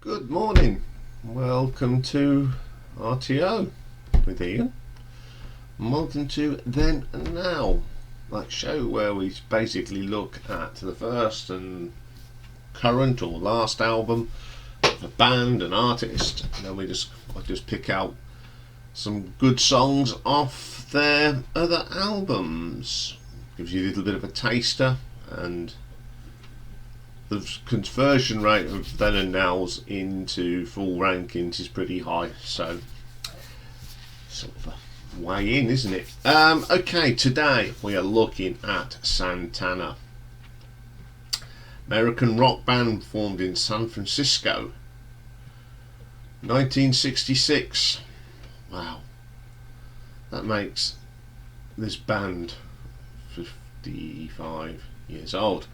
Good morning. Welcome to RTO with Iain. Welcome to Then and Now, that show where we basically look at the first and current or last album of a band, an artist, and then I just pick out some good songs off their other albums. Gives you a little bit of a taster, and the conversion rate of then and nows into full rankings is pretty high, so sort of a way in, isn't it? Okay, today we are looking at Santana, American rock band formed in San Francisco, 1966. Wow, that makes this band 55 years old.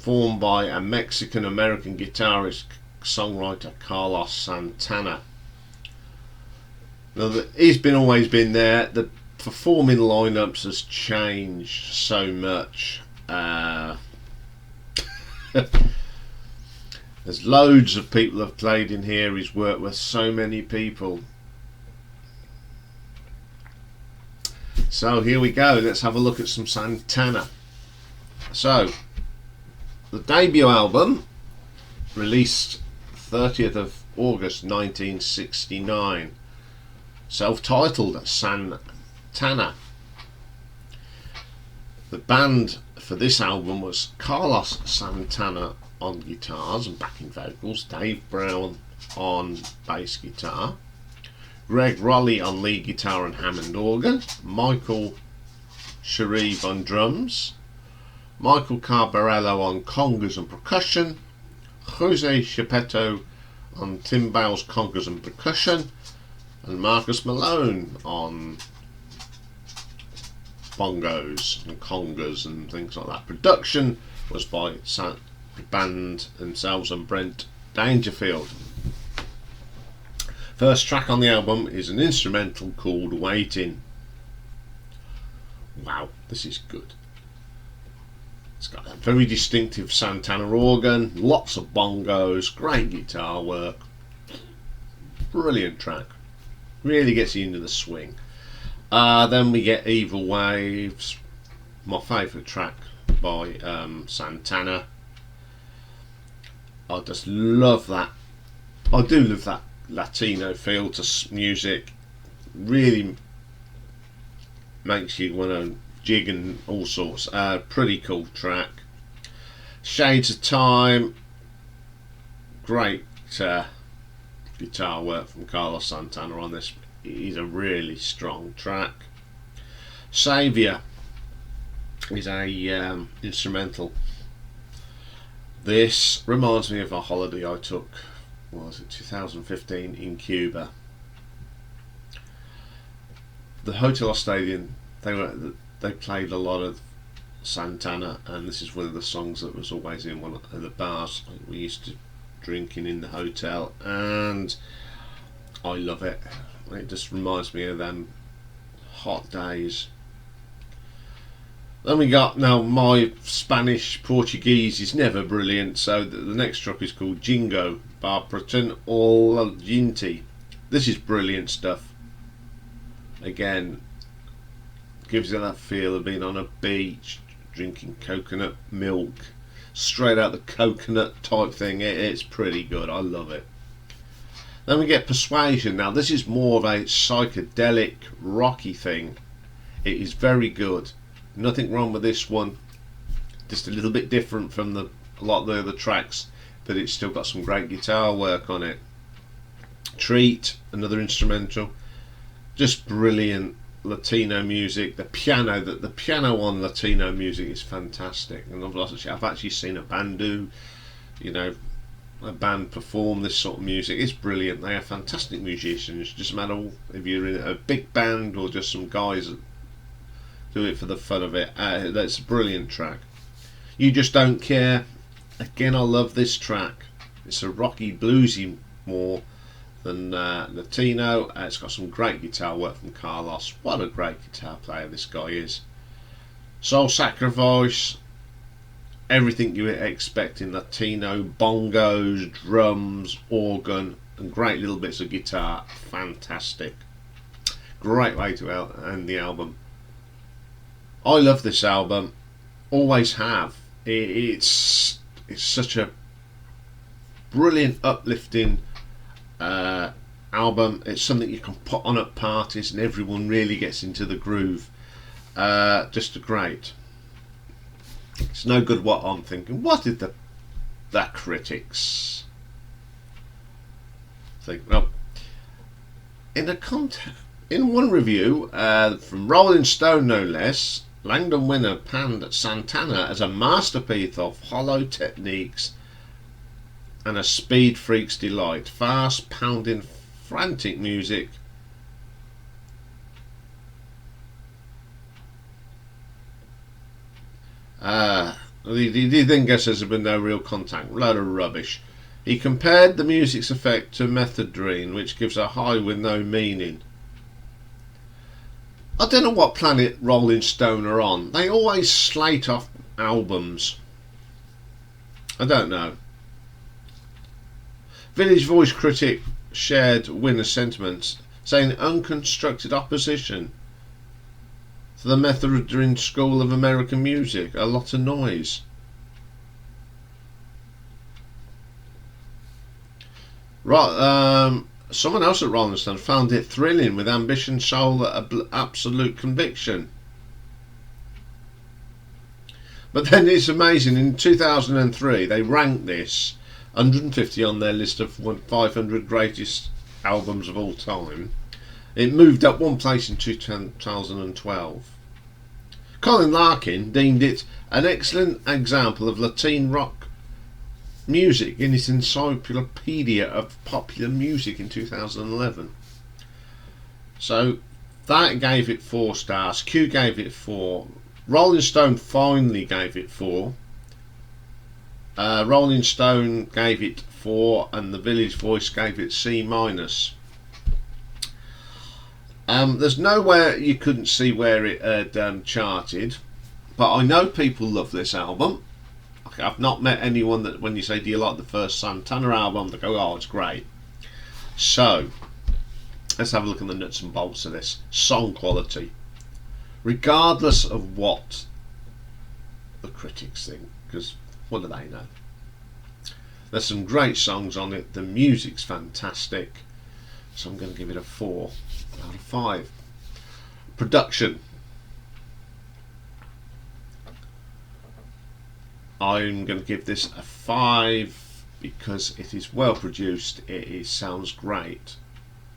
Formed by a Mexican-American guitarist, songwriter Carlos Santana. Now, he's always been there. The performing lineups has changed so much. There's loads of people have played in here. He's worked with so many people. So here we go. Let's have a look at some Santana. So, the debut album, released 30th of August 1969, self-titled Santana. The band for this album was Carlos Santana on guitars and backing vocals, Dave Brown on bass guitar, Greg Rowley on lead guitar and Hammond organ, Michael Sharif on drums, Michael Carbarello on congas and percussion, Jose Chiapetto on timbales, congas and percussion, and Marcus Malone on bongos and congas and things like that. Production was by the band themselves and Brent Dangerfield. First track on the album is an instrumental called Waiting. Wow, this is good. It's got a very distinctive Santana organ, lots of bongos, great guitar work. Brilliant track. Really gets you into the swing. Then we get Evil Waves, my favourite track by Santana. I just love that. I do love that Latino feel to music. Really makes you want to jig and all sorts. Pretty cool track. Shades of Time, great guitar work from Carlos Santana on this. Is a really strong track. Savor is a instrumental. This reminds me of a holiday I took, what was it, 2015 in Cuba. The hotel I stayed in, they played a lot of Santana, and this is one of the songs that was always in one of the bars we used to drinking in the hotel, and I love it. It just reminds me of them hot days. Then we got, now my Spanish Portuguese is never brilliant, so the next track is called Jingo, Barberton or Ginty. This is brilliant stuff. Again, gives you that feel of being on a beach drinking coconut milk, straight out the coconut type thing. It's pretty good. I love it. Then we get Persuasion. Now this is more of a psychedelic rocky thing. It is very good. Nothing wrong with this one. Just a little bit different from a lot of the other tracks, but it's still got some great guitar work on it. Treat, another instrumental. Just brilliant Latino music. The piano on Latino music is fantastic, and I've actually seen a band do, a band perform this sort of music. It's brilliant. They are fantastic musicians. Just no matter if you're in a big band or just some guys that do it for the fun of it. That's a brilliant track. You Just Don't Care. Again, I love this track. It's a rocky, bluesy more than Latino. It's got some great guitar work from Carlos. What a great guitar player this guy is. Soul Sacrifice. everything you expect in Latino: bongos, drums, organ, and great little bits of guitar. Fantastic. Great way to end the album. I love this album, always have. It's such a brilliant, uplifting album. It's something you can put on at parties and everyone really gets into the groove. Just a great. It's no good what I'm thinking. What did the critics think? Well, in one review from Rolling Stone, no less, Langdon Winner panned Santana as a masterpiece of hollow techniques and a speed freak's delight. Fast, pounding, frantic music. He then guesses there's been no real contact. Load of rubbish. He compared the music's effect to methadone, which gives a high with no meaning. I don't know what planet Rolling Stone are on. They always slate off albums. I don't know. Village Voice critic shared Winner's sentiments, saying unconstructed opposition to the methadone school of American music. A lot of noise. Right, someone else at Rolling Stone found it thrilling, with ambition, soul, absolute conviction. But then it's amazing, in 2003 they ranked this 150 on their list of 500 greatest albums of all time. It moved up one place in 2012. Colin Larkin deemed it an excellent example of Latino rock music in his Encyclopedia of Popular Music in 2011. So that gave it 4 stars. Q gave it 4. Rolling Stone finally gave it 4. Rolling Stone gave it 4, and the Village Voice gave it C-. There's nowhere you couldn't see where it had charted, but I know people love this album. I've not met anyone that when you say do you like the first Santana album, they go, oh, it's great. So let's have a look at the nuts and bolts of this. Song quality, regardless of what the critics think, because what do they know? There's some great songs on it. The music's fantastic, so I'm going to give it a 4 out of 5. Production, I'm going to give this a 5 because it is well produced. It sounds great.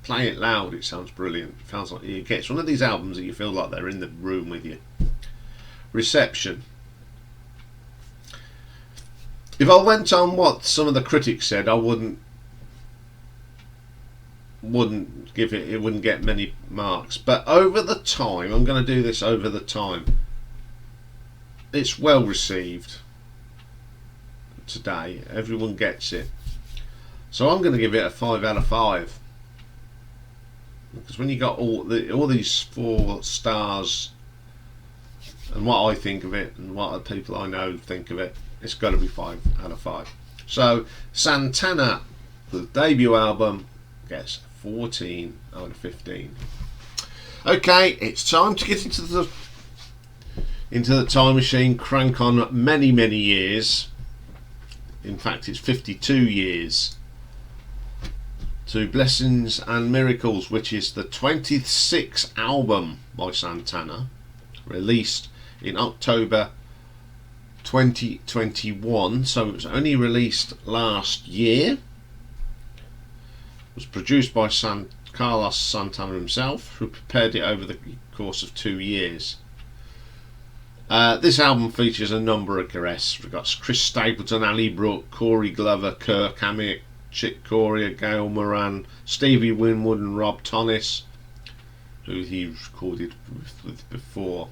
Play it loud, it sounds brilliant. It sounds like it gets one of these albums that you feel like they're in the room with you. Reception, if I went on what some of the critics said, I wouldn't give it. It wouldn't get many marks. But over the time, I'm going to do this over the time. It's well received today. Everyone gets it. So I'm going to give it a 5 out of 5. Because when you got all these 4 stars, and what I think of it, and what the people I know think of it, it's got to be 5 out of 5. So Santana, the debut album, gets 14 out of 15. Okay, it's time to get into the time machine, crank on many years. In fact, it's 52 years to Blessings and Miracles, which is the 26th album by Santana, released in October 2021, so it was only released last year. It was produced by Carlos Santana himself, who prepared it over the course of 2 years. This album features a number of guests. We've got Chris Stapleton, Ali Brooke, Corey Glover, Kirk Hammett, Chick Corea, Gail Moran, Stevie Winwood and Rob Tonnis, who he recorded with before.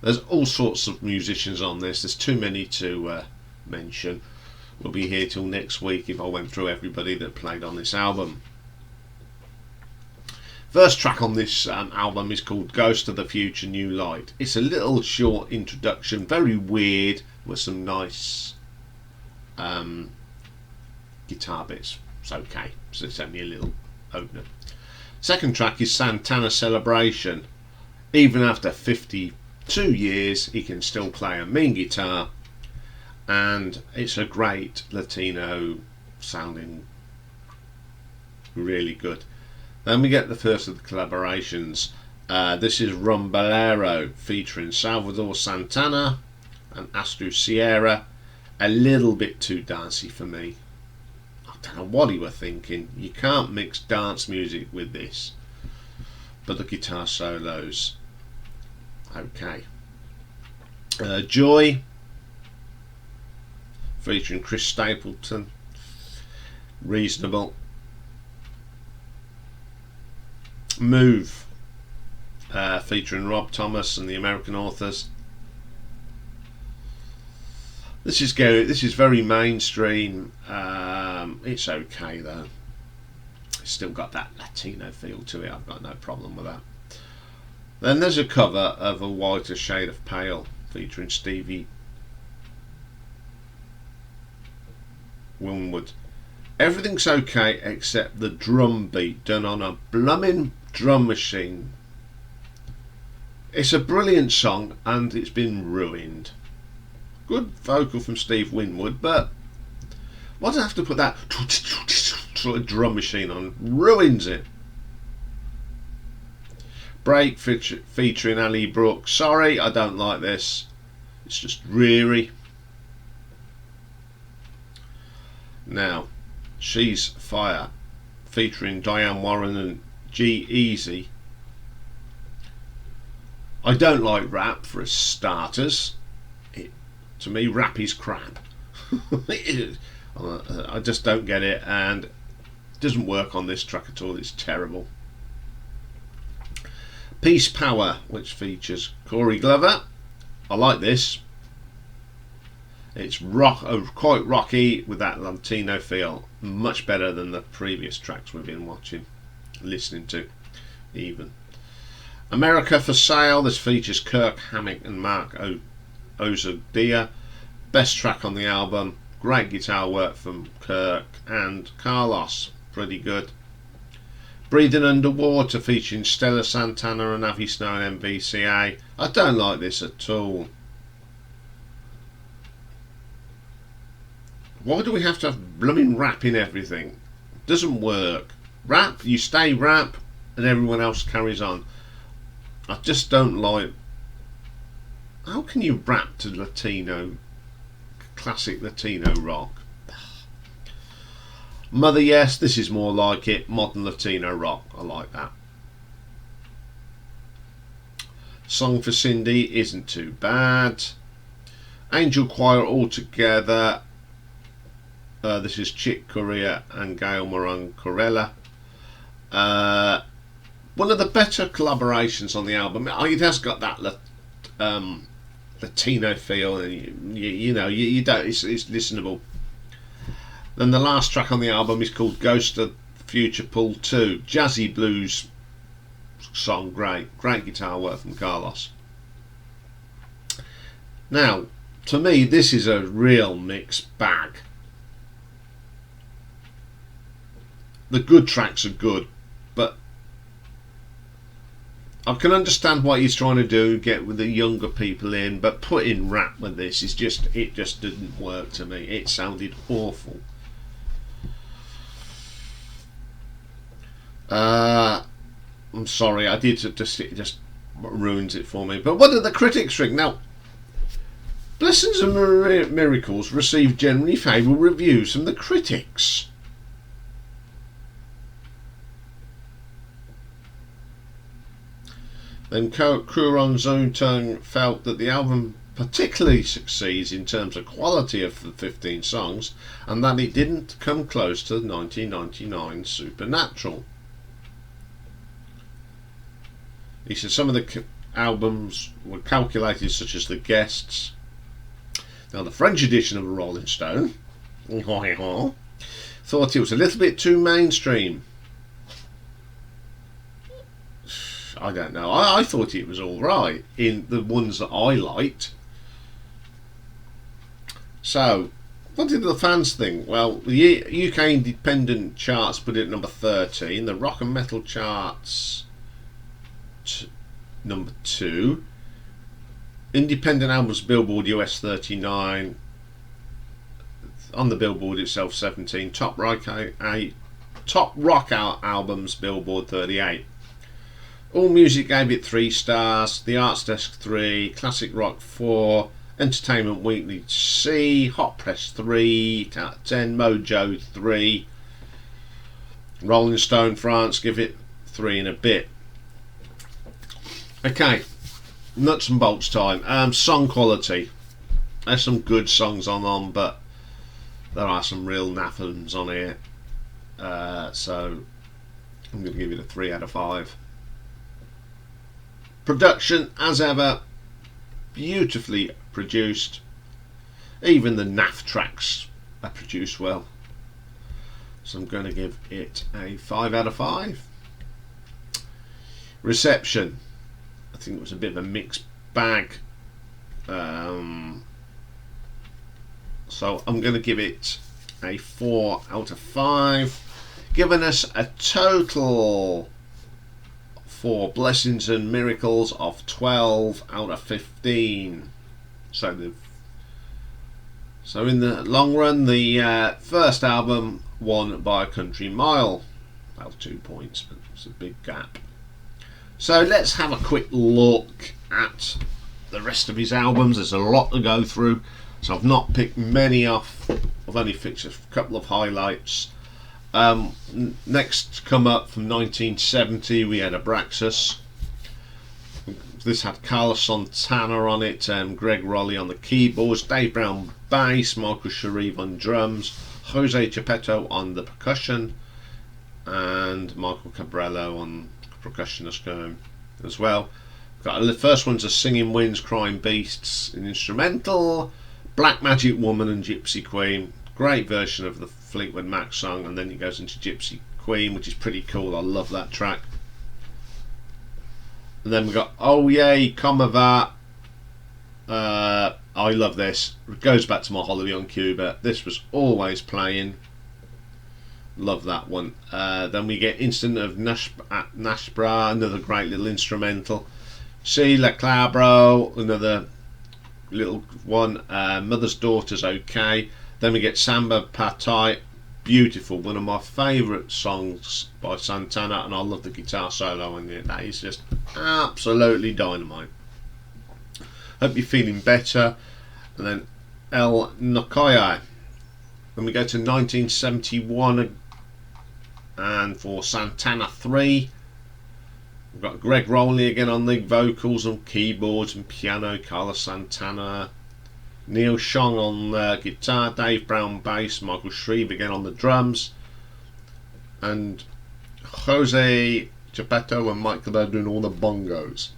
There's all sorts of musicians on this. There's too many to mention. We'll be here till next week if I went through everybody that played on this album. First track on this album is called Ghost of the Future New Light. It's a little short introduction, very weird, with some nice guitar bits. It's okay, so it's only a little opener. Second track is Santana Celebration. Even after 52 years, he can still play a mean guitar, and it's a great Latino sounding, really good. Then we get the first of the collaborations. This is Rumbalero featuring Salvador, Santana and Asdru Sierra. A little bit too dancey for me. I don't know what he were thinking. You can't mix dance music with this. But the guitar solos, okay. Joy featuring Chris Stapleton, reasonable. Move featuring Rob Thomas and the American Authors. This is very mainstream. It's okay though. It's still got that Latino feel to it. I've got no problem with that. Then there's a cover of A Whiter Shade of Pale featuring Stevie Winwood. Everything's okay except the drum beat done on a blooming drum machine. It's a brilliant song and it's been ruined. Good vocal from Steve Winwood, but why do I have to put that sort of drum machine on? Ruins it. Break featuring Ali Brooks. Sorry, I don't like this. It's just dreary. Now, She's Fire featuring Diane Warren and G-Eazy. I don't like rap for starters. To me, rap is crap. I just don't get it, and it doesn't work on this track at all. It's terrible. Peace Power, which features Corey Glover. I like this. It's quite rocky with that Latino feel. Much better than the previous tracks we've been listening to, even. America for Sale. This features Kirk Hammett and Mark Ozodia. Best track on the album. Great guitar work from Kirk and Carlos. Pretty good. Breathing Underwater featuring Stella Santana and Avi Snow and MVCA. I don't like this at all. Why do we have to have blooming rap in everything? Doesn't work. Rap, you stay rap and everyone else carries on. I just don't like. How can you rap to Latino, classic Latino rock? Mother Yes, this is more like it. Modern Latino rock. I like that. Song for Cindy isn't too bad. Angel Choir Altogether. This is Chick Corea and Gail Moran Corella. One of the better collaborations on the album. It has got that Latino feel, and you don't. It's listenable. Then the last track on the album is called Ghost of Future Pull 2. Jazzy blues song, great guitar work from Carlos. Now, to me, this is a real mixed bag. The good tracks are good, but I can understand what he's trying to do, get with the younger people in, but putting rap with this is it just didn't work to me. It sounded awful. I'm sorry, it just ruins it for me. But what did the critics think? Now, Blessings and Miracles received generally favourable reviews from the critics. Then Currant felt that the album particularly succeeds in terms of quality of the 15 songs, and that it didn't come close to 1999 Supernatural. He said some of the albums were calculated, such as The Guests. Now, the French edition of Rolling Stone thought it was a little bit too mainstream. I don't know. I thought it was alright in the ones that I liked. So, what did the fans think? Well, the UK independent charts put it at number 13. The rock and metal charts number 2. Independent albums Billboard US 39. On the Billboard itself 17. Top rock albums Billboard 38. All Music gave it 3 stars. The Arts Desk 3. Classic Rock 4. Entertainment Weekly C. Hot Press 3 out of 10. Mojo 3. Rolling Stone France give it 3 and a bit. Okay, nuts and bolts time. Song quality. There's some good songs on, but there are some real naffins on here. So I'm going to give it a 3 out of 5. Production, as ever, beautifully produced. Even the naff tracks are produced well. So I'm going to give it a 5 out of 5. Reception, I think it was a bit of a mixed bag. So I'm going to give it a 4 out of 5, giving us a total for blessings and miracles of 12 out of 15. So in the long run, the first album won by a country mile. About 2 points, but it's a big gap. So let's have a quick look at the rest of his albums. There's a lot to go through, so I've not picked many off. I've only picked a couple of highlights. Next come up from 1970, we had Abraxas. This had Carlos Santana on it, Greg Rowley on the keyboards, Dave Brown bass, Michael Sharif on drums, Jose Geppetto on the percussion, and Michael Cabrillo on percussion as well. The first one's a Singing Winds, Crying Beasts, an instrumental, Black Magic Woman and Gypsy Queen. Great version of the Fleetwood Mac song, and then it goes into Gypsy Queen, which is pretty cool. I love that track. And then we got Oh Yay, Come Va. I love this. It goes back to my holiday on Cuba. This was always playing. Love that one. Then we get Instant of Nashbra, another great little instrumental. See La Clabro, another little one. Mother's Daughter's okay. Then we get Samba Part-Time, beautiful, one of my favourite songs by Santana, and I love the guitar solo in it. That is just absolutely dynamite. Hope you're feeling better. And then El Nokoya. Then we go to 1971, and for Santana III, we've got Greg Rowley again on the vocals and keyboards and piano, Carlos Santana, Neil Shong on guitar, Dave Brown bass, Michael Shreve again on the drums, and Jose Geppetto and Mike Cabrillo doing all the bongos.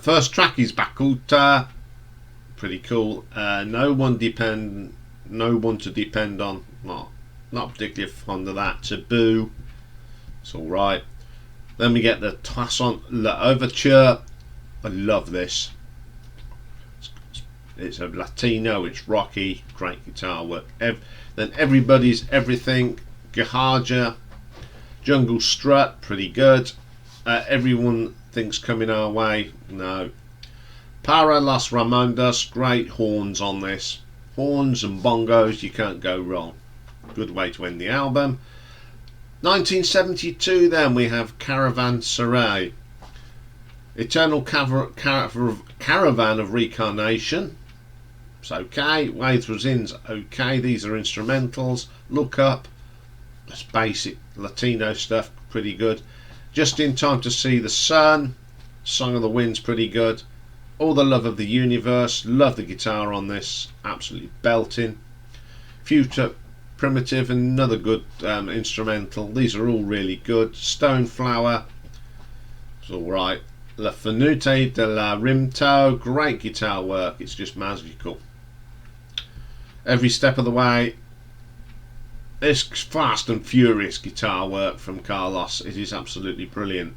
First track is Bakuta, pretty cool. No one to depend on. Not particularly fond of that. Taboo, it's all right. Then we get the Toussaint L'Ouverture. I love this. It's a Latino, it's rocky, great guitar work. Then Everybody's Everything, Gahaja, Jungle Strut, pretty good. Everyone Thinks Coming Our Way, no. Para Las Ramondas, great horns on this. Horns and bongos, you can't go wrong. Good way to end the album. 1972 then we have Caravanserai. Eternal Caravan of Reincarnation. It's okay. Way Through Zin's okay. These are instrumentals. Look Up. That's basic Latino stuff. Pretty good. Just in Time to See the Sun. Song of the Wind's pretty good. All the Love of the Universe. Love the guitar on this. Absolutely belting. Future Primitive, another good instrumental. These are all really good. Stoneflower. It's alright. La Finute de la Rimto, great guitar work, it's just magical. Every Step of the Way, it's fast and furious guitar work from Carlos. It is absolutely brilliant.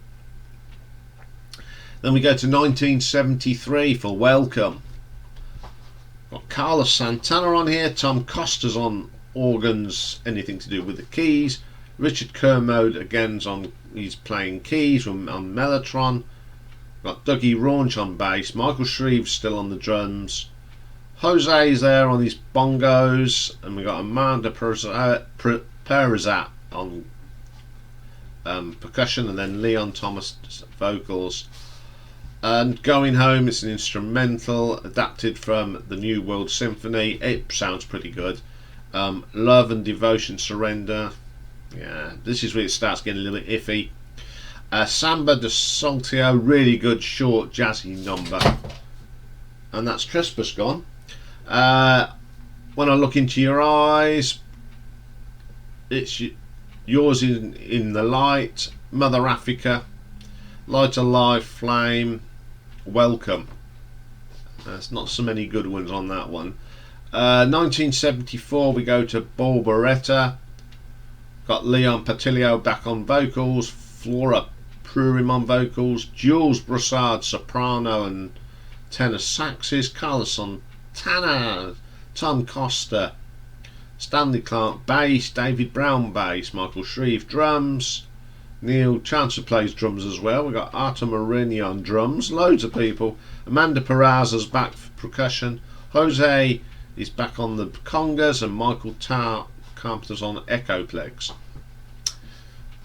Then we go to 1973 for Welcome. Got Carlos Santana on here. Tom Costa's on organs, anything to do with the keys. Richard Kermode again's on. He's playing keys on Mellotron. Got Dougie Raunch on bass. Michael Shreve's still on the drums. Jose's there on his bongos, and we got Amanda Perazat on percussion, and then Leon Thomas vocals. And Going Home is an instrumental adapted from the New World Symphony. It sounds pretty good. Love and Devotion Surrender. Yeah, this is where it starts getting a little bit iffy. Samba de Saltio, really good short jazzy number. And that's Trespass gone. When I look into your eyes, it's yours in the light. Mother Africa, Light a Life, Flame, Welcome. There's not so many good ones on that one. 1974 we go to Borboletta. Got Leon Patilio back on vocals, Flora Prurim on vocals, Jules Broussard soprano and tenor saxes, Carlos Santana, Tom Costa, Stanley Clark bass, David Brown bass, Michael Shreve drums, Neil Chancellor plays drums as well. We've got Arta Marini on drums, loads of people. Amanda Peraza's back for percussion, Jose is back on the congas, and Michael Carpenter's on Echoplex.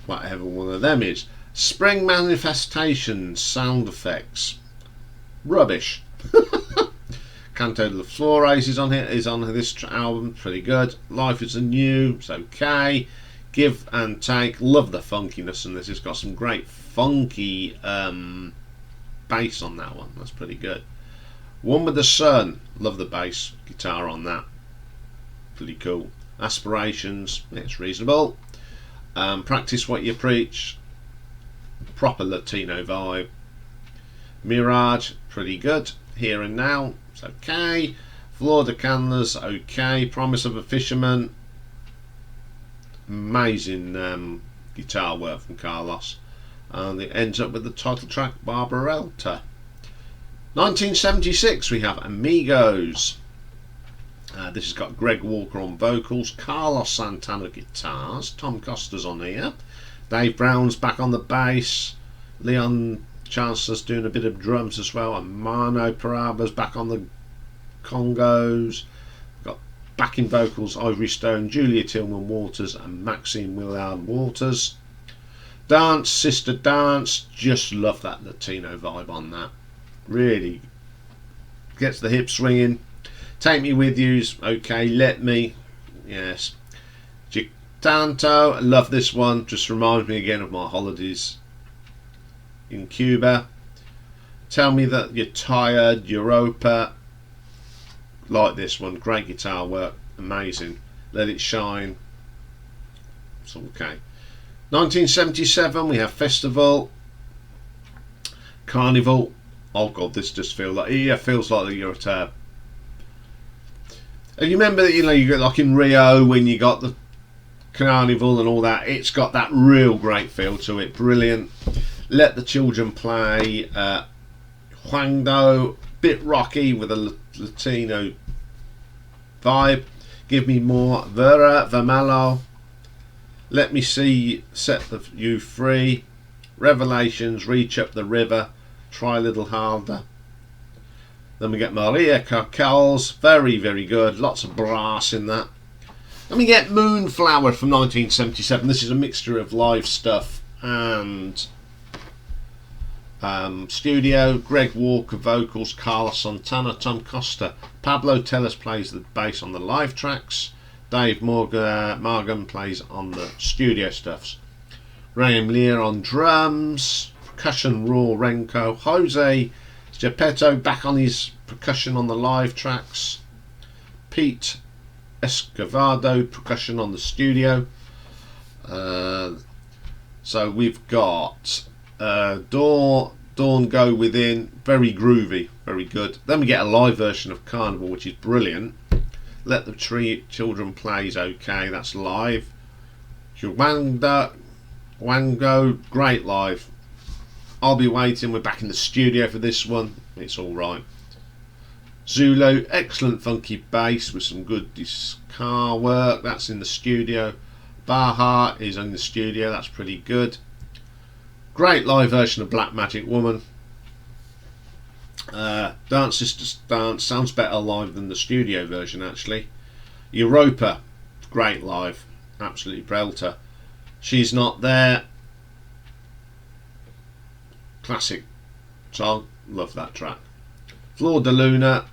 Whatever one of them is. Spring Manifestations sound effects. Rubbish. Canto de la Flores is on here. Is on this album. Pretty good. Life is Anew. It's okay. Give and Take. Love the funkiness in this. It's got some great funky bass on that one. That's pretty good. One with the Sun. Love the bass guitar on that. Pretty cool. Aspirations. It's reasonable. Practice What You Preach. Proper Latino vibe. Mirage. Pretty good. Here and Now. It's okay. Flor de Candles. Okay. Promise of a Fisherman. Amazing guitar work from Carlos. And it ends up with the title track Borboletta. 1976 we have Amigos. This has got Greg Walker on vocals, Carlos Santana guitars, Tom Costa's on here, Dave Brown's back on the bass, Leon Chancellor's doing a bit of drums as well, and Mano Paraba's back on the congos. Got backing vocals Ivory Stone, Julia Tillman Waters and Maxine Willard Waters. Dance, Sister Dance, just love that Latino vibe on that. Really gets the hips swinging. Take Me With You's okay. Let Me, yes. Gitanto, love this one. Just reminds me again of my holidays in Cuba. Tell Me That You're Tired, Europa. Like this one. Great guitar work. Amazing. Let It Shine. It's okay. 1977 we have Festivál, Carnival. Oh god, this just feels like you're at a. And you remember that, you know, you got like in Rio when you got the Carnival and all that. It's got that real great feel to it. Brilliant. Let the Children Play. Juango, bit rocky with a Latino vibe. Give Me More. Vera Vermelho. Let Me See, Set You Free. Revelations, Reach Up the River. Try a Little Harder. Then we get Maria Carcals, very, very good. Lots of brass in that. Then we get Moonflower from 1977. This is a mixture of live stuff and studio. Greg Walker vocals, Carlos Santana, Tom Costa. Pablo Tellez plays the bass on the live tracks. Dave Morgan plays on the studio stuffs. Graham Lear on drums. Percussion, Raw Renko. Jose Geppetto back on his percussion on the live tracks. Pete Escovado percussion on the studio. So we've got Dawn Go Within, very groovy, very good. Then we get a live version of Carnival, which is brilliant. Let the Children Play is okay, that's live. Wango, great live. I'll Be Waiting, we're back in the studio for this one. It's alright. Zulu, excellent funky bass with some good guitar work. That's in the studio. Baha is in the studio. That's pretty good. Great live version of Black Magic Woman. Dance Sisters Dance sounds better live than the studio version actually. Europa, great live, absolutely belter. She's Not There, classic song, love that track. Flor de Luna,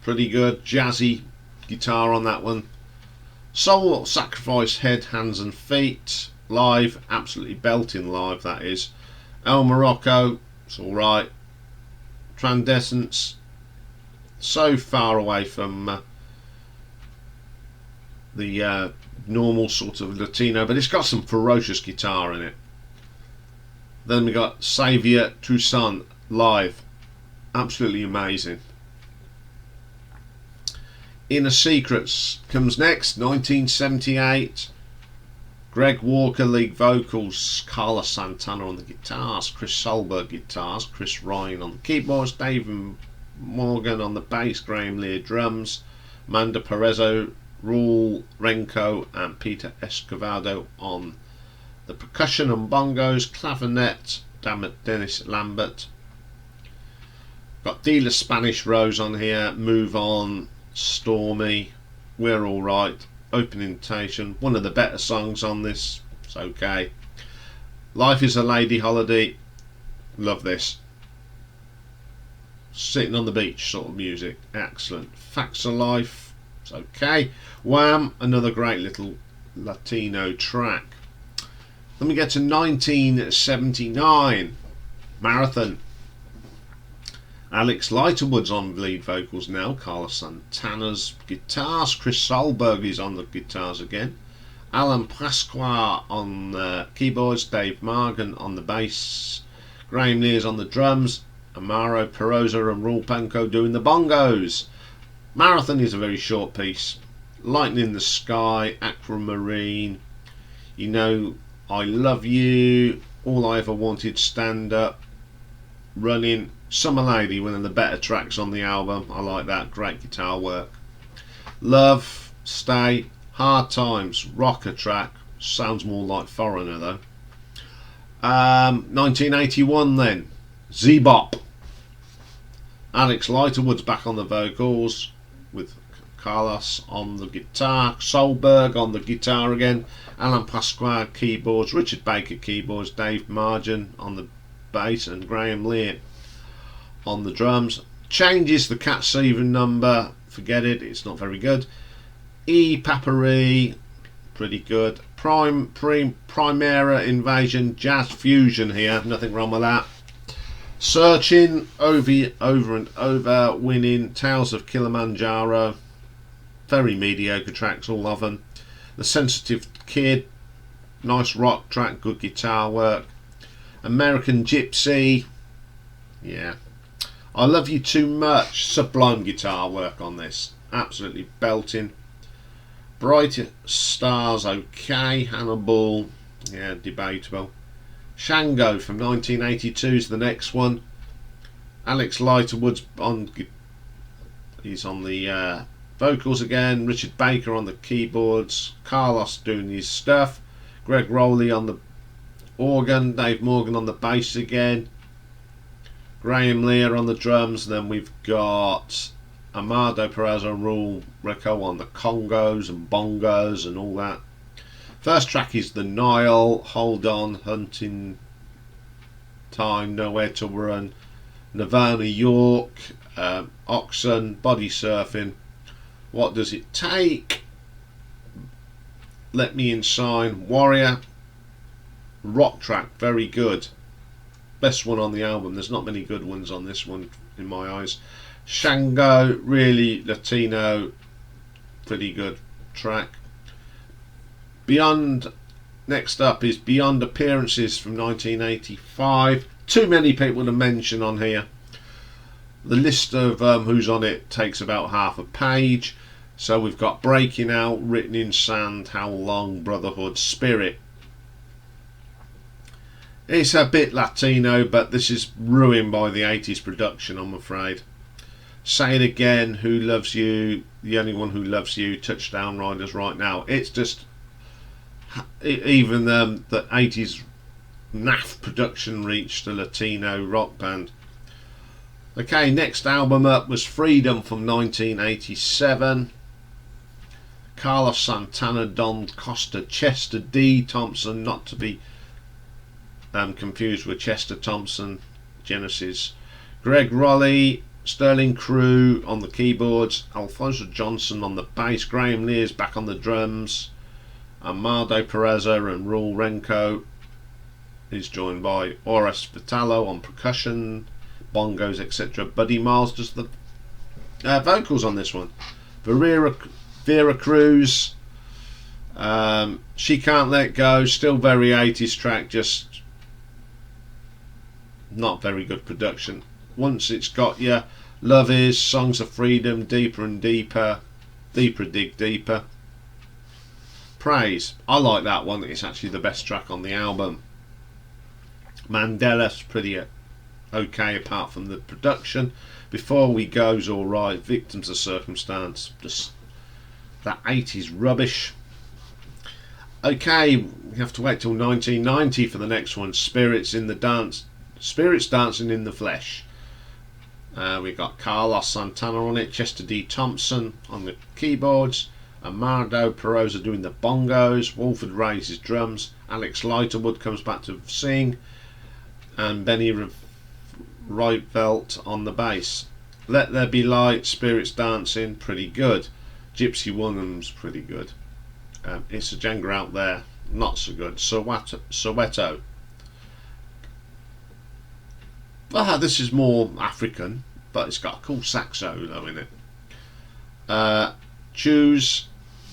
pretty good, jazzy guitar on that one. Soul Sacrifice, Head, Hands and Feet, live, absolutely belting live that is. El Morocco, it's alright. Transcendence, so far away from the normal sort of Latino, but it's got some ferocious guitar in it. Then we got Savor Toussaint live, absolutely amazing. Inner Secrets comes next, 1978. Greg Walker lead vocals, Carlos Santana on the guitars, Chris Solberg guitars, Chris Ryan on the keyboards, David Morgan on the bass, Graham Lear drums, Amanda Perezzo, Raul Renko and Peter Escovedo on the percussion and bongos, clavinet, Dennis Lambert. Got Dealer Spanish Rose on here, Move On, Stormy, We're Alright, Open Invitation, one of the better songs on this, it's okay. Life is a Lady Holiday, love this. Sitting on the beach sort of music, excellent. Facts of Life, it's okay. Wham, another great little Latino track. Then we get to 1979, Marathon. Alex Lighterwood's on lead vocals now, Carlos Santana's guitars, Chris Solberg is on the guitars again, Alan Pasqua on the keyboards, Dave Morgan on the bass, Graham Lear's on the drums, Amaro Perosa and Raul Panko doing the bongos. Marathon is a very short piece. Lightning in the Sky, Aquamarine, You Know I Love You, All I Ever Wanted, Stand Up, Running, Summer Lady, one of the better tracks on the album, I like that, great guitar work. Love, Stay, Hard Times, rocker track, sounds more like Foreigner though. 1981 then, Zebop. Alex Lighterwood's back on the vocals with Carlos on the guitar, Solberg on the guitar again, Alan Pasqua keyboards, Richard Baker keyboards, Dave Margin on the bass and Graham Lear on the drums. Changes the Cat Stevens number, forget it, it's not very good. E Papari, pretty good. Primera Invasion, jazz fusion here, nothing wrong with that. Searching, over and over, Winning, Tales of Kilimanjaro, very mediocre tracks, all of them. The Sensitive Kid, nice rock track, good guitar work. American Gypsy, yeah. I Love You Too Much, sublime guitar work on this, absolutely belting. Bright Stars, okay. Hannibal, yeah, debatable. Shangó from 1982 is the next one. Alex Lighterwood's on, he's on the vocals again. Richard Baker on the keyboards. Carlos doing his stuff. Greg Rowley on the organ. Dave Morgan on the bass again. Graham Lear on the drums. Then we've got Amado Perez and Raul Reco on the congos and bongos and all that. First track is The Nile, Hold On, Hunting Time, Nowhere to Run, Nirvana York, Oxen, Body Surfing, What Does It Take, Let Me Inside, Warrior, rock track, very good. Best one on the album, there's not many good ones on this one in my eyes. Shangó, really Latino, pretty good track. Beyond, next up is Beyond Appearances from 1985. Too many people to mention on here. The list of who's on it takes about half a page. So we've got Breaking Out, Written in Sand, How Long, Brotherhood, Spirit. It's a bit Latino, but this is ruined by the 80s production, I'm afraid. Say It Again, Who Loves You, The Only One Who Loves You, Touchdown Riders Right Now. It's just, even the 80s naff production reached a Latino rock band. Okay, next album up was Freedom from 1987. Carlos Santana, Don Costa, Chester D. Thompson, not to be confused with Chester Thompson, Genesis. Greg Raleigh, Sterling Crew on the keyboards, Alfonso Johnson on the bass, Graham Lears back on the drums, Amado Pereza and Raul Renko. He's joined by Horace Vitalo on percussion, bongos, etc. Buddy Miles does the vocals on this one. Vera Cruz, She Can't Let Go, still very 80s track, just not very good production. Once It's Got You, Love Is, Songs of Freedom, Deeper and Deeper, Deeper Dig Deeper. Praise, I like that one, it's actually the best track on the album. Mandela's pretty okay apart from the production. Before We Go's alright. Victims of Circumstance, just that 80s rubbish. Okay, we have to wait till 1990 for the next one. Spirits Dancing in the Flesh. We got Carlos Santana on it, Chester D. Thompson on the keyboards, Amado Pereza doing the bongos, Walford raises drums, Alex Lighterwood comes back to sing, and Benny Rietveld on the bass. Let There Be Light, Spirits Dancing, pretty good. Gypsy Woman's pretty good. It's a Jenga Out There, not so good. Soweto. This is more African, but it's got a cool sax solo in it. Choose,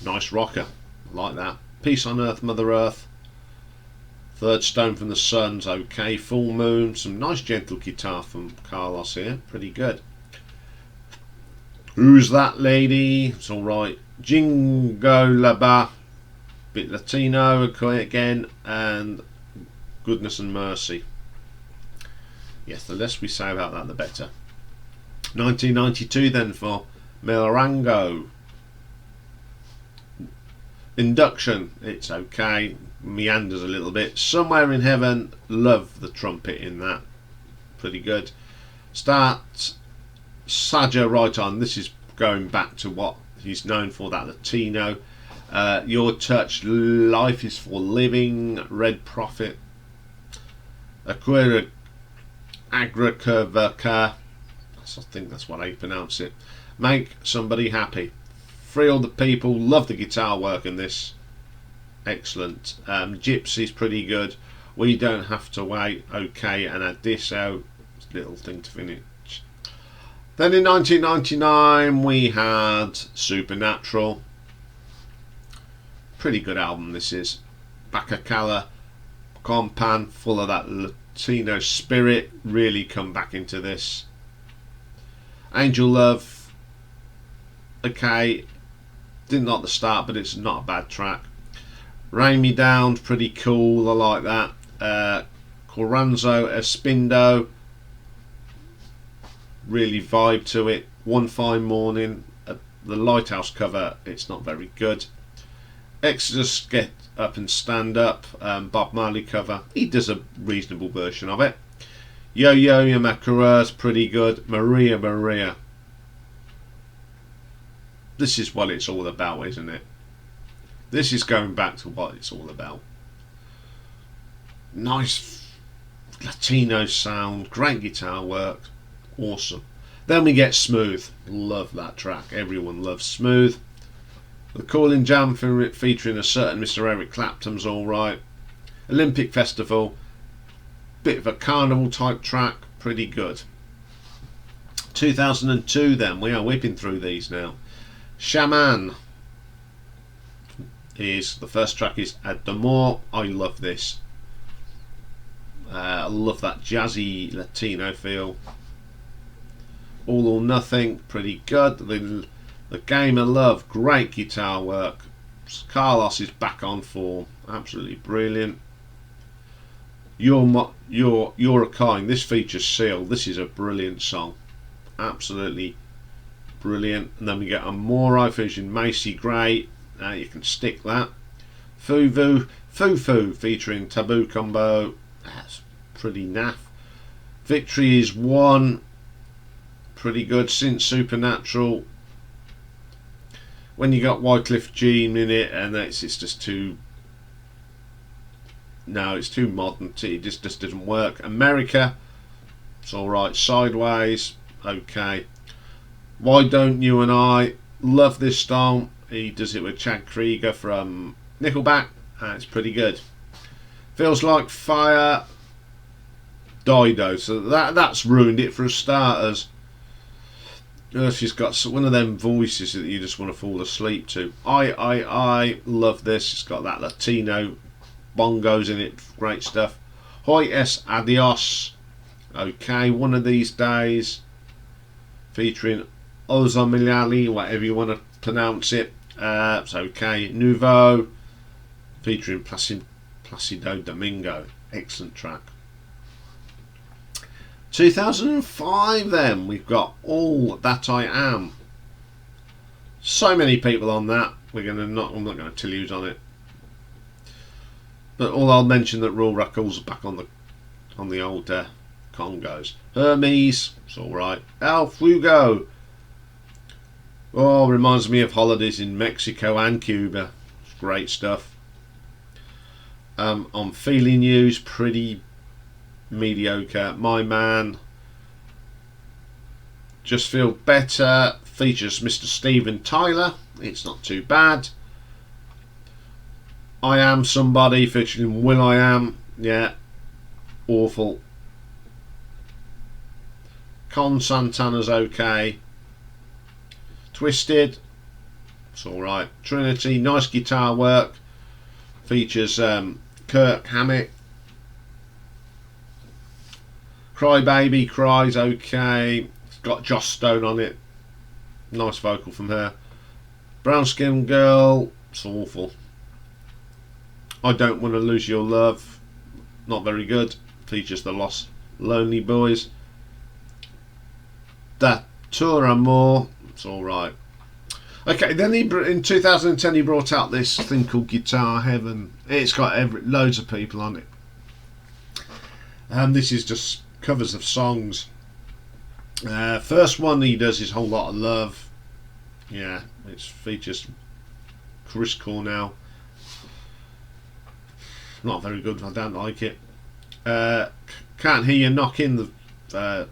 nice rocker, like that. Peace on Earth, Mother Earth. Third Stone from the Sun's okay. Full Moon, some nice gentle guitar from Carlos here, pretty good. Who's That Lady? It's alright. Jingo Laba, bit Latino again, and Goodness and Mercy. Yes, the less we say about that, the better. 1992 then for Milagro. Induction, it's okay. Meanders a little bit. Somewhere in Heaven, love the trumpet in that. Pretty good. Start Saja Right On. This is going back to what he's known for, that Latino. Your Touch, Life is for Living, Red Prophet. Agra Curvaca, I think that's what I pronounce it. Make Somebody Happy. Free All the People, love the guitar work in this. Excellent. Gypsy's pretty good. We Don't Have to Wait, okay, and Adisso, little thing to finish. Then in 1999 we had Supernatural. Pretty good album this is. Bacacala, Compan, full of that Latino spirit, really come back into this. Angel Love, okay, didn't like the start, but it's not a bad track. Rain Me Down, pretty cool, I like that. Corazón Espindo, really vibe to it. One Fine Morning, the Lighthouse cover, it's not very good. Exodus, Get Up and Stand Up, Bob Marley cover, he does a reasonable version of it. Yo Yo Yamakura's pretty good. Maria Maria, this is what it's all about, isn't it? This is going back to what it's all about. Nice Latino sound, great guitar work, awesome. Then we get Smooth, love that track, everyone loves Smooth. The Calling Jam featuring a certain Mr. Eric Clapton's alright. Olympic Festival, bit of a carnival type track, pretty good. 2002 then, we are whipping through these now. Shaman is, the first track is Adamor, I love this. I love that jazzy Latino feel. All or Nothing, pretty good. The Game of Love, great guitar work. Carlos is back on form, absolutely brilliant. You're a Kind, this features Seal. This is a brilliant song, absolutely brilliant. And then we get a Moro featuring Macy Gray. Now you can stick that. Fufu featuring Taboo Combo. That's pretty naff. Victory is one. Pretty good. Since Supernatural. When you got Wycliffe Jean in it, and it's just too. No, it's too modern. It just doesn't work. America. It's alright. Sideways. Okay. Why Don't You and I? Love this style. He does it with Chad Krieger from Nickelback. It's pretty good. Feels Like Fire. Dido. So that's ruined it for starters. She's got one of them voices that you just want to fall asleep to. I love this. It's got that Latino bongos in it. Great stuff. Hoy es Adios. Okay, One of These Days. Featuring Oza Milali, whatever you want to pronounce it. It's okay. Nouveau. Featuring Placido Domingo. Excellent track. 2005 then, we've got All That I Am. So many people on that. I'm not going to tell you who's on it. But all I'll mention that Raw Records are back on the old Congos. Hermes, it's alright. El Fuego. Oh, reminds me of holidays in Mexico and Cuba. It's great stuff. On Feeling News, pretty mediocre. My Man. Just Feel Better. Features Mr. Steven Tyler. It's not too bad. I Am Somebody featuring Will I Am. Yeah. Awful. Con Santana's okay. Twisted. It's alright. Trinity. Nice guitar work. Features Kirk Hammett. Cry Baby Cries okay. It's got Joss Stone on it. Nice vocal from her. Brown Skin Girl. It's awful. I Don't Want to Lose Your Love. Not very good. Features the Lost Lonely Boys. Da Tour Amour. It's alright. Okay, then in 2010 he brought out this thing called Guitar Heaven. It's got loads of people on it. This is just covers of songs. First one he does is Whole Lot of Love. Yeah, it features Chris Cornell. Not very good. I don't like it. Can't Hear You Knock In the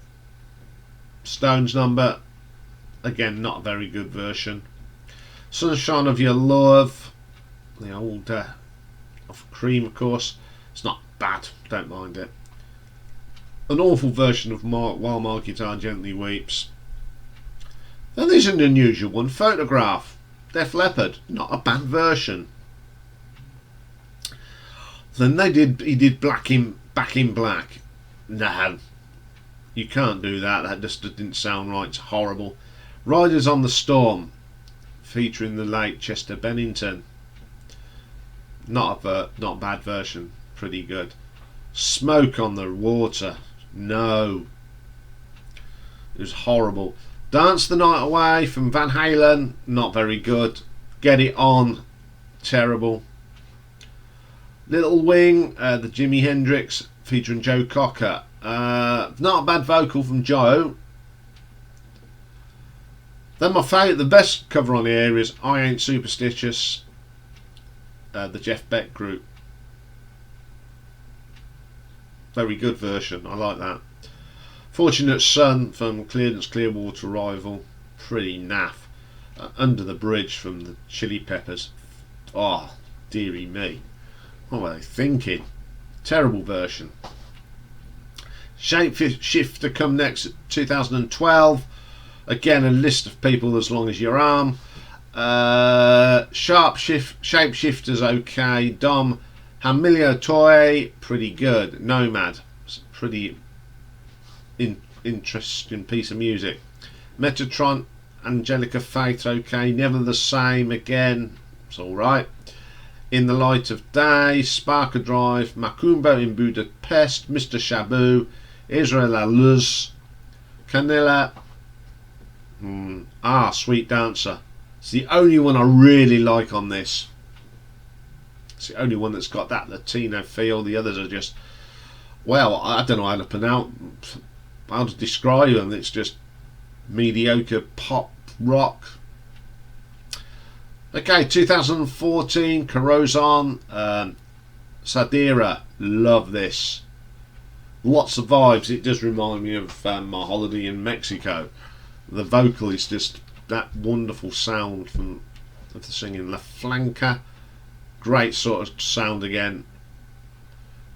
Stones number. Again, not a very good version. Sunshine of Your Love. The old of Cream, of course. It's not bad. Don't mind it. An awful version of While My Guitar Gently Weeps. Then there's an unusual one. Photograph. Def Leppard. Not a bad version. Then he did Back in Black. No, you can't do that. That just didn't sound right. It's horrible. Riders on the Storm, featuring the late Chester Bennington. Not a bad version. Pretty good. Smoke on the Water. No, it was horrible. Dance the Night Away from Van Halen. Not very good. Get It On. Terrible. Little Wing, the Jimi Hendrix featuring Joe Cocker. Not a bad vocal from Joe. Then my favourite, the best cover on here is I Ain't Superstitious, the Jeff Beck group. Very good version, I like that. Fortunate Son from Creedence Clearwater Revival. Pretty naff. Under the Bridge from the Chili Peppers. Oh, dearie me. What were they thinking? Terrible version. Shapeshifter come next, 2012. Again, a list of people as long as your arm. Shapeshifters okay. Dom Hamilio Toy, pretty good. Nomad, pretty interesting piece of music. Metatron, Angelica Faith okay. Never the Same again. It's alright. In the Light of Day, Sparker Drive, Macumba in Budapest, Mr. Shabu, Israel Aluz, Canela, Sweet Dancer. It's the only one I really like on this. It's the only one that's got that Latino feel. The others are just, well, I don't know how to describe them. It's just mediocre pop rock. Okay, 2014 Corazón, Santana. Love this. Lots of vibes. It does remind me of my holiday in Mexico. The vocal is just that wonderful sound of the singing. La Flanca, great sort of sound again.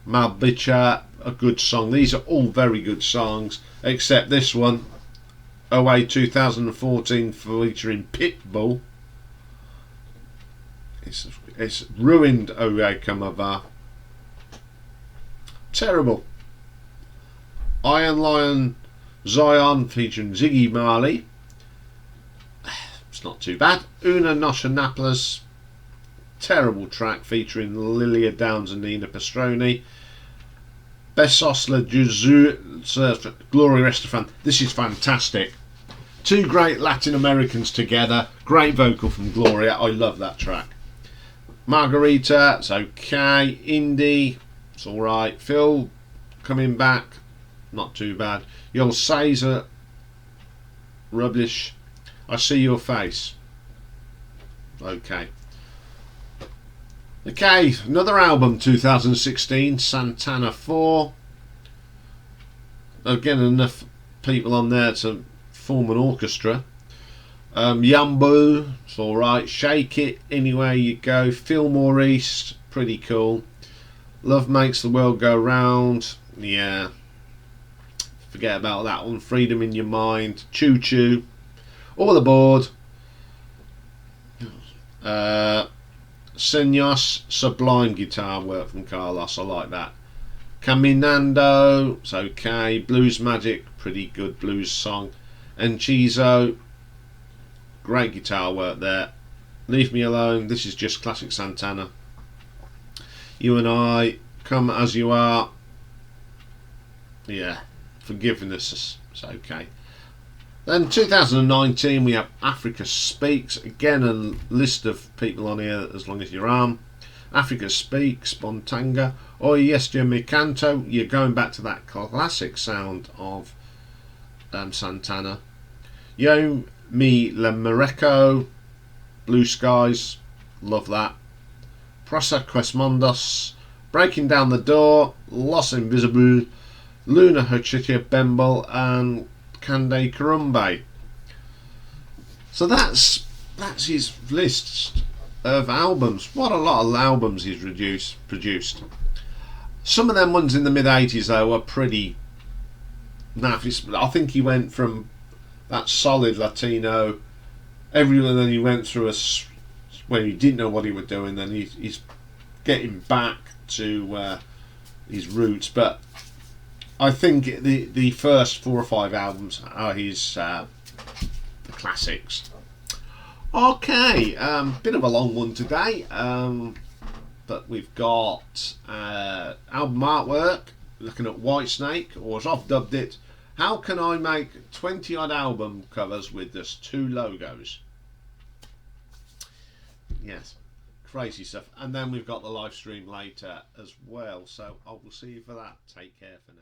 Malbicha, a good song. These are all very good songs, except this one, OA 2014 featuring Pitbull. It's ruined OA Camava. Terrible. Iron Lion Zion featuring Ziggy Marley. It's not too bad. Una Noche Naples. Terrible track featuring Lilia Downs and Nina Pastroni. Besos la Jesus, Gloria Estefan. This is fantastic. Two great Latin Americans together. Great vocal from Gloria. I love that track. Margarita, it's okay. Indie, it's alright. Phil coming back, not too bad. Your Caesar, rubbish. I see your face. Okay. Okay, another album, 2016, Santana IV. Again, enough people on there to form an orchestra. Yumbo, it's alright. Shake It, Anywhere You Go. Fillmore East, pretty cool. Love Makes the World Go Round, yeah. Forget about that one. Freedom in Your Mind. Choo Choo. All aboard. Senyos, sublime guitar work from Carlos, I like that. Caminando, it's okay. Blues Magic, pretty good blues song. Enchizo, great guitar work there. Leave Me Alone, this is just classic Santana. You and I, Come As You Are, yeah. Forgiveness, it's okay. Then 2019 we have Africa Speaks. Again, a list of people on here as long as your arm. Africa Speaks, Bontanga. Oh Yes, Yo Me Canto. You're going back to that classic sound of Santana. Yo Mi Le Mereco, Blue Skies, love that. Prosa Quesmondos, Breaking Down the Door, Los Invisible, Luna Hochitia Bembel, and Cande Carumbe. So that's his list of albums. What a lot of albums he's produced. Some of them ones in the mid 80s though are pretty naff. I think he went from that solid Latino, everyone, then he went through when he didn't know what he was doing, then he's getting back to his roots. But I think the first 4 or 5 albums are his the classics. Okay, bit of a long one today, but we've got album artwork, looking at Whitesnake, or as I've dubbed it, how can I make 20 odd album covers with just 2 logos? Yes, crazy stuff. And then we've got the live stream later as well, so I will see you for that. Take care for now.